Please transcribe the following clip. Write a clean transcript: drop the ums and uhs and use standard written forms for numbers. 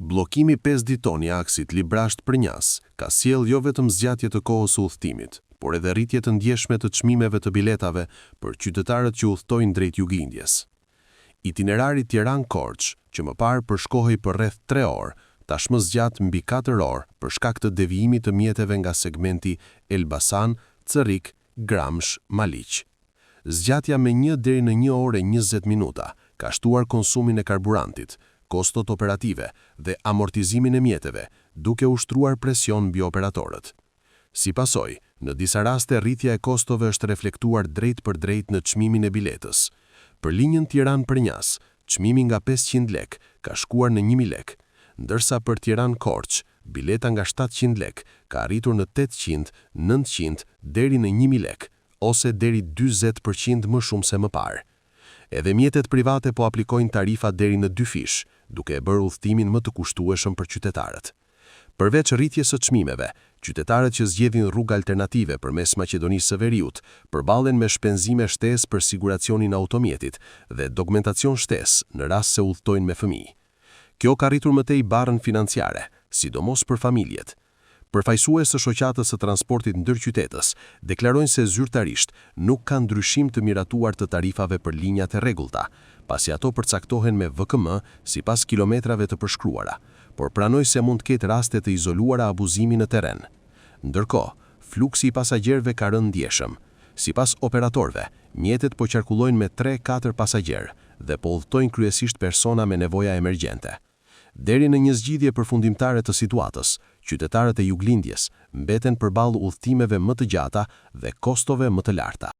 Bllokimi 5 diton i aksit Librasht-Prnjas ka sjell jo vetëm zgjatje të kohës së udhëtimit, por edhe rritje të ndjeshme të çmimeve të biletave për qytetarët që udhtojnë drejt Juglindjes. Itinerari Tiranë-Korçë, që më parë përshkohej për rreth 3 orë, tashmë zgjat mbi 4 orë për shkak të devijimit të mjeteve nga segmenti Elbasan, Cërik, Gramsh-Maliq. Zgjatja me 1 deri në 1 orë e 20 minuta ka shtuar konsumin e karburantit, kostot operative dhe amortizimin e mjeteve, duke ushtruar presion mbi operatorët. Si pasojë, në disa raste rritja e kostove është reflektuar drejt për drejt në çmimin e biletës. Për linjën Tiranë-Prnjas, çmimi nga 500 lek ka shkuar në 1000 lek, ndërsa për Tiranë-Korçë, bileta nga 700 lek ka arritur në 800, 900 deri në 1000 lek, ose deri 40% më shumë se më parë. Edhe mjetet private po aplikojnë tarifa deri në 2 fish, duke e bërë udhëtimin më të kushtueshëm për qytetarët. Përveç rritjes së çmimeve, qytetarët që zgjedhin rrugë alternative përmes Maqedonisë së Veriut përballen me shpenzime shtesë për siguracionin e automjetit dhe dokumentacion shtesë në rast se udhtojnë me fëmijë. Kjo ka rritur më tej barrën financiare, sidomos për familjet. Përfaqësues së shoqatës së transportit ndërqytetës deklarojnë se zyrtarisht nuk ka ndryshim të miratuar të tarifave për linjat e rregullta, pasi ato përcaktohen me VKM sipas kilometrave të përshkruara, por pranoj se mund të ketë raste të izoluara abuzimi në terren. Ndërkohë, fluksi i pasagjerëve ka rënë ndjeshëm. Sipas operatorëve, mjetet po qarkullojnë me 3-4 pasagjerë dhe po udhtojnë kryesisht persona me nevoja emergjente. Deri në një zgjidhje përfundimtare të situatës, qytetarët e Juglindjes mbeten përballë udhëtimeve më të gjata dhe kostove më të larta.